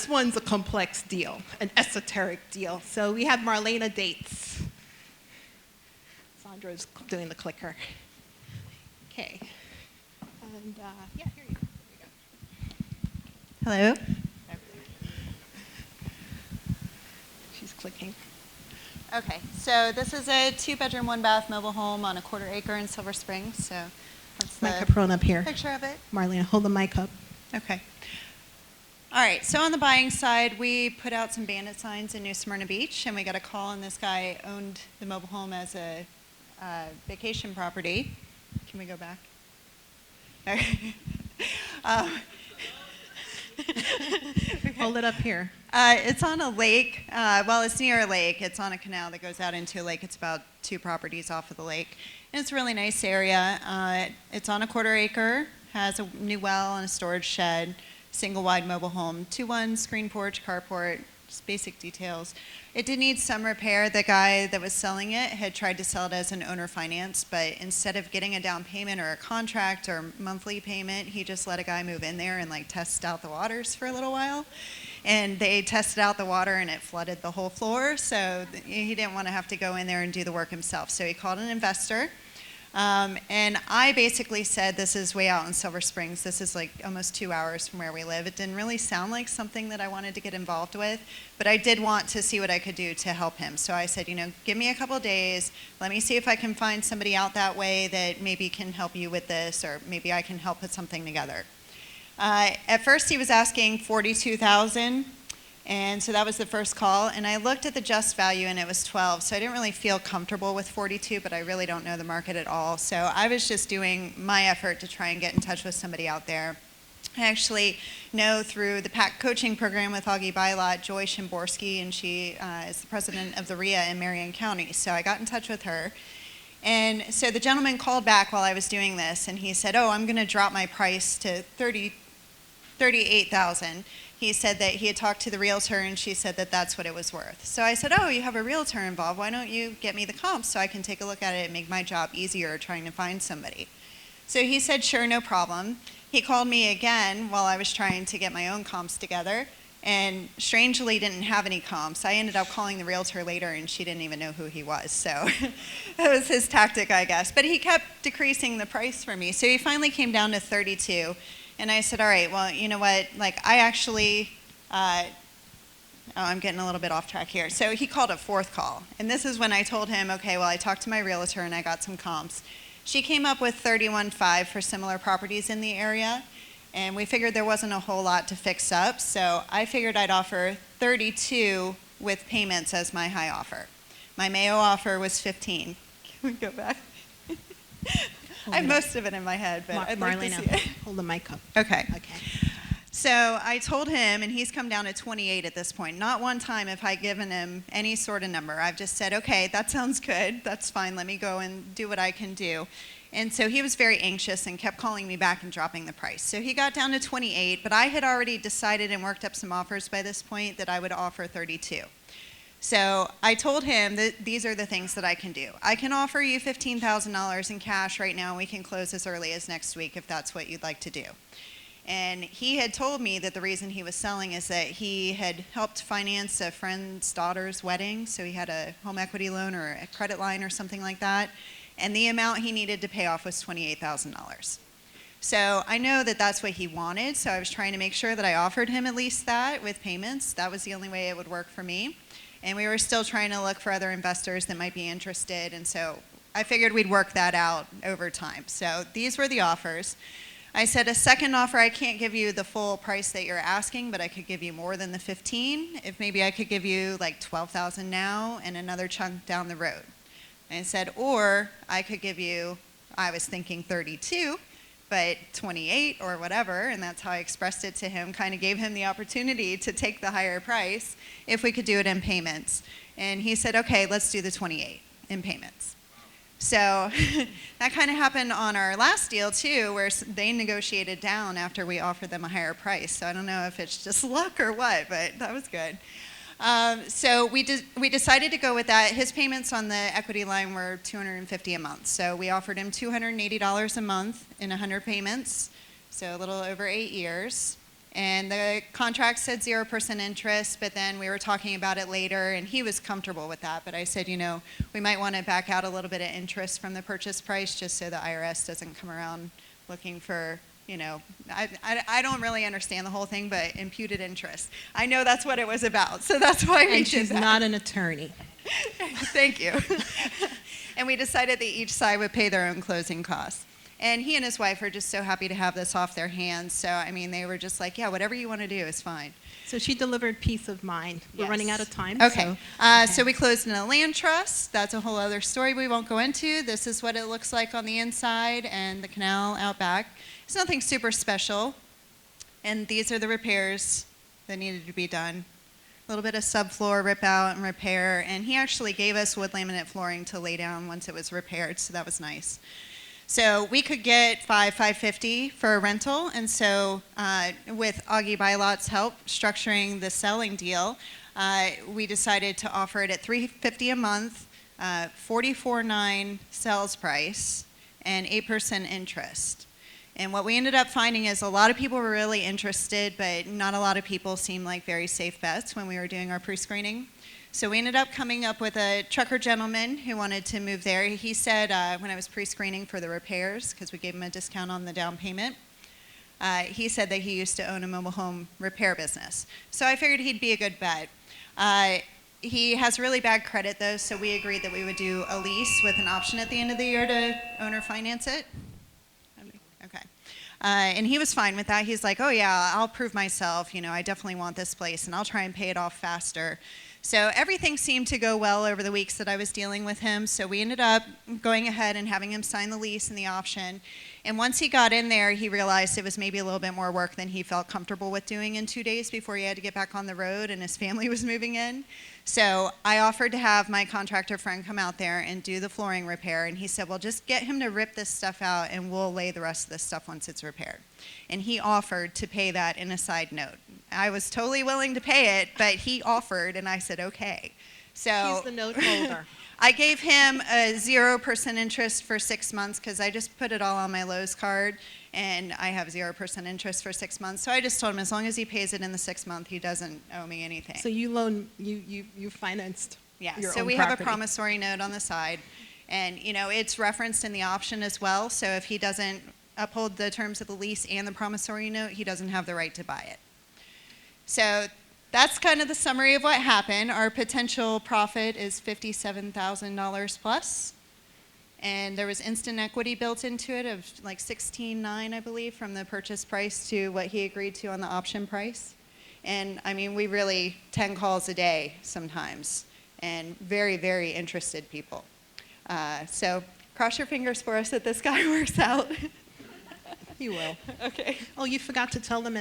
this one's a complex deal, an esoteric deal. So we have Marlene Dates. Sandra's doing the clicker. Okay. And yeah, here you go. Hello. She's clicking. Okay, so this is a 2-bedroom, 1-bath mobile home on a 1/4 acre in Silver Springs. So that's the Microphone up here. picture of it. Marlene, hold the mic up. Okay. All right, so on the buying side, we put out some bandit signs in New Smyrna Beach, and we got a call, and this guy owned the mobile home as a vacation property. Can we go back? Okay. Hold it up here. It's on a lake. Well, it's near a lake. It's on a canal that goes out into a lake. It's about 2 properties off of the lake. And it's a really nice area. It's on a 1/4 acre, has a new well and a storage shed, single wide mobile home, 2-1 screen porch, carport, just basic details. It did need some repair. The guy that was selling it had tried to sell it as an owner finance, but instead of getting a down payment or a contract or monthly payment, he just let a guy move in there and like test out the waters for a little while. And they tested out the water and it flooded the whole floor, so he didn't want to have to go in there and do the work himself. So he called an investor. And I basically said, this is way out in Silver Springs. This is like almost 2 hours from where we live. It didn't really sound like something that I wanted to get involved with, but I did want to see what I could do to help him. So I said, give me a couple of days. Let me see if I can find somebody out that way that maybe can help you with this, or maybe I can help put something together. At first he was asking $42,000. And so that was the first call, and I looked at the just value and it was 12, so I didn't really feel comfortable with 42, but I really don't know the market at all. So I was just doing my effort to try and get in touch with somebody out there. I actually know through the PAC coaching program with Augie Bylot, Joy Shimborski, and she is the president of the RIA in Marion County. So I got in touch with her. And so the gentleman called back while I was doing this, and he said, I'm going to drop my price to $38,000. He said that he had talked to the realtor and she said that that's what it was worth. So I said, you have a realtor involved. Why don't you get me the comps so I can take a look at it and make my job easier trying to find somebody? So he said, sure, no problem. He called me again while I was trying to get my own comps together and strangely didn't have any comps. I ended up calling the realtor later and she didn't even know who he was. So that was his tactic, I guess. But he kept decreasing the price for me. So he finally came down to 32. And I said, all right, well, you know what, I actually, I'm getting a little bit off track here. So he called a 4th call. And this is when I told him, okay, well, I talked to my realtor and I got some comps. She came up with 31.5 for similar properties in the area. And we figured there wasn't a whole lot to fix up. So I figured I'd offer 32 with payments as my high offer. My Mayo offer was 15. Can we go back? I have most of it in my head, but I'd like to see it. Hold the mic up. Okay. So I told him, and he's come down to 28 at this point. Not one time have I given him any sort of number. I've just said, okay, that sounds good. That's fine. Let me go and do what I can do. And so he was very anxious and kept calling me back and dropping the price. So he got down to 28, but I had already decided and worked up some offers by this point that I would offer 32. So I told him that these are the things that I can do. I can offer you $15,000 in cash right now, and we can close as early as next week if that's what you'd like to do. And he had told me that the reason he was selling is that he had helped finance a friend's daughter's wedding, so he had a home equity loan or a credit line or something like that, and the amount he needed to pay off was $28,000. So I know that that's what he wanted, so I was trying to make sure that I offered him at least that with payments. That was the only way it would work for me. And we were still trying to look for other investors that might be interested, and so I figured we'd work that out over time. So these were the offers. I said, a second offer, I can't give you the full price that you're asking, but I could give you more than the 15. If maybe I could give you like 12,000 now and another chunk down the road. And I said, or I could give you, I was thinking 32, but 28 or whatever, and that's how I expressed it to him, kind of gave him the opportunity to take the higher price if we could do it in payments. And he said, okay, let's do the 28 in payments. So that kind of happened on our last deal too, where they negotiated down after we offered them a higher price. So I don't know if it's just luck or what, but that was good. So we decided to go with that. His payments on the equity line were $250 a month. So we offered him $280 a month in 100 payments, so a little over 8 years. And the contract said 0% interest, but then we were talking about it later, and he was comfortable with that. But I said, we might want to back out a little bit of interest from the purchase price just so the IRS doesn't come around looking for, I don't really understand the whole thing, but imputed interest. I know that's what it was about, so that's why we did that. And she's not an attorney. Thank you. And we decided that each side would pay their own closing costs. And he and his wife are just so happy to have this off their hands. So, they were just like, yeah, whatever you want to do is fine. So she delivered peace of mind. We're running out of time. Okay. So we closed in a land trust. That's a whole other story we won't go into. This is what it looks like on the inside and the canal out back. It's nothing super special. And these are the repairs that needed to be done. A little bit of subfloor rip out and repair. And he actually gave us wood laminate flooring to lay down once it was repaired, so that was nice. So we could get $550 for a rental, and so with Augie Bylot's help structuring the selling deal, we decided to offer it at $350 a month, $44.9 sales price, and 8% interest. And what we ended up finding is a lot of people were really interested, but not a lot of people seemed like very safe bets when we were doing our pre-screening. So we ended up coming up with a trucker gentleman who wanted to move there. He said, when I was pre-screening for the repairs, because we gave him a discount on the down payment, he said that he used to own a mobile home repair business. So I figured he'd be a good bet. He has really bad credit, though, so we agreed that we would do a lease with an option at the end of the year to owner finance it. Okay. And he was fine with that. He's like, oh, yeah, I'll prove myself. I definitely want this place, and I'll try and pay it off faster. So everything seemed to go well over the weeks that I was dealing with him. So we ended up going ahead and having him sign the lease and the option. And once he got in there, he realized it was maybe a little bit more work than he felt comfortable with doing in 2 days before he had to get back on the road and his family was moving in. So I offered to have my contractor friend come out there and do the flooring repair. And he said, well, just get him to rip this stuff out and we'll lay the rest of this stuff once it's repaired. And he offered to pay that in a side note. I was totally willing to pay it, but he offered, and I said, okay. So he's the note holder. I gave him a 0% interest for 6 months because I just put it all on my Lowe's card, and I have 0% interest for 6 months. So I just told him as long as he pays it in the 6th month, he doesn't owe me anything. So you financed yeah, your so own we property. have a promissory note on the side, and it's referenced in the option as well. So if he doesn't uphold the terms of the lease and the promissory note, he doesn't have the right to buy it. So that's kind of the summary of what happened. Our potential profit is $57,000 plus. And there was instant equity built into it of like $16,900, I believe, from the purchase price to what he agreed to on the option price. And we really 10 calls a day sometimes, and very, very interested people. So cross your fingers for us that this guy works out. He will. Okay. Oh, you forgot to tell them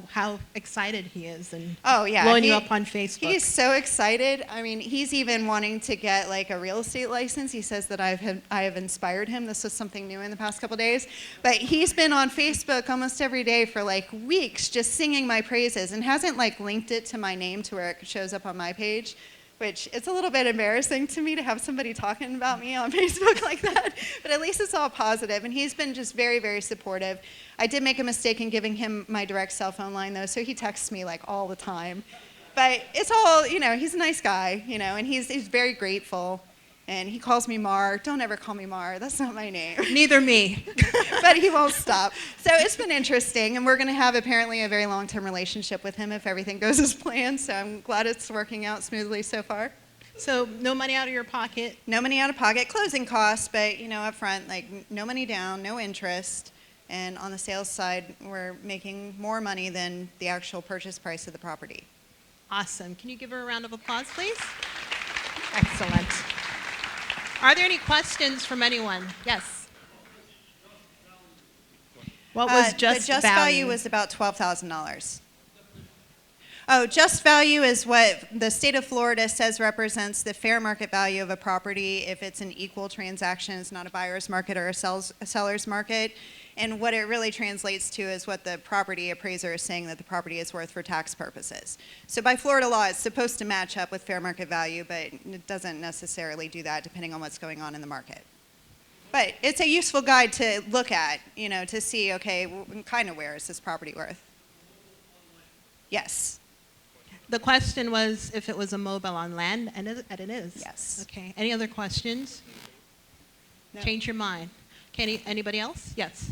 how excited he is and yeah, blowing you up on Facebook. He's so excited. He's even wanting to get like a real estate license. He says that I have inspired him. This was something new in the past couple days. But he's been on Facebook almost every day for like weeks just singing my praises and hasn't like linked it to my name to where it shows up on my page, which it's a little bit embarrassing to me to have somebody talking about me on Facebook like that, but at least it's all positive, and he's been just very, very supportive. I did make a mistake in giving him my direct cell phone line, though, so he texts me like all the time. But it's all, he's a nice guy, and he's very grateful, and he calls me Mar. Don't ever call me Mar. That's not my name. Neither me. But he won't stop. So it's been interesting, and we're going to have apparently a very long-term relationship with him if everything goes as planned. So I'm glad it's working out smoothly so far. So no money out of your pocket? No money out of pocket. Closing costs, but up front, like no money down, no interest. And on the sales side, we're making more money than the actual purchase price of the property. Awesome. Can you give her a round of applause, please? Excellent. Are there any questions from anyone? Yes. What was the just value was about $12,000. Oh, just value is what the state of Florida says represents the fair market value of a property if it's an equal transaction. It's not a buyer's market or a seller's market. And what it really translates to is what the property appraiser is saying that the property is worth for tax purposes. So by Florida law, it's supposed to match up with fair market value, but it doesn't necessarily do that depending on what's going on in the market. But it's a useful guide to look at, to see, okay, kind of where is this property worth? Yes. The question was if it was a mobile on land, and it is. Yes. Okay. Any other questions? No. Change your mind. Okay, anybody else? Yes.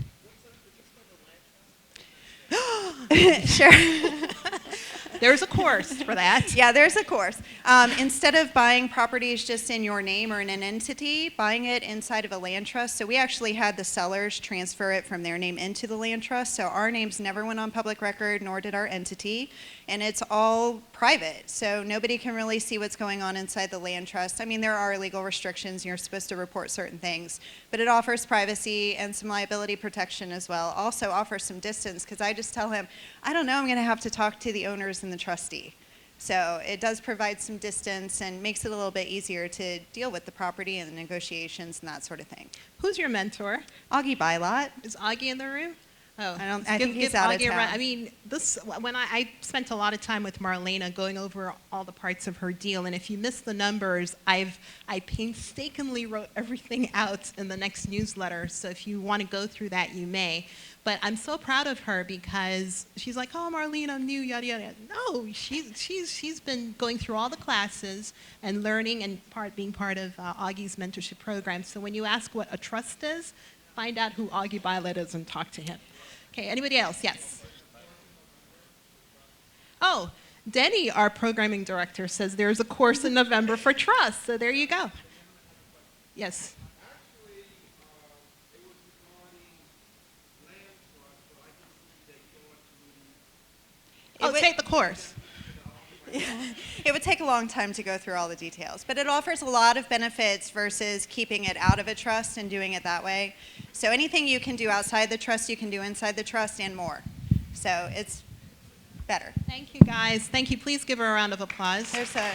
Sure. There's a course for that. Yeah, there's a course. Instead of buying properties just in your name or in an entity, buying it inside of a land trust. So we actually had the sellers transfer it from their name into the land trust. So our names never went on public record, nor did our entity. And it's all private. So nobody can really see what's going on inside the land trust. I mean, there are legal restrictions. You're supposed to report certain things. But it offers privacy and some liability protection as well. Also offers some distance, because I just tell him, I don't know, I'm going to have to talk to the owners and the trustee. So it does provide some distance and makes it a little bit easier to deal with the property and the negotiations and that sort of thing. Who's your mentor? Augie Bylot. Is Augie in the room? Oh, I think he's out of Augie a town. run. I mean, when I spent a lot of time with Marlene going over all the parts of her deal, and if you miss the numbers, I painstakingly wrote everything out in the next newsletter. So if you want to go through that, you may. But I'm so proud of her because she's like, oh, Marlene, I'm new, yada yada. No, she's been going through all the classes and learning and being part of Augie's mentorship program. So when you ask what a trust is, find out who Augie Bylot is and talk to him. Okay, anybody else? Yes. Oh, Denny, our programming director, says there's a course in November for trust. So there you go. Yes. Oh, take the course. It would take a long time to go through all the details, but it offers a lot of benefits versus keeping it out of a trust and doing it that way. So anything you can do outside the trust, you can do inside the trust and more. So it's better. Thank you, guys. Thank you. Please give her a round of applause. There's a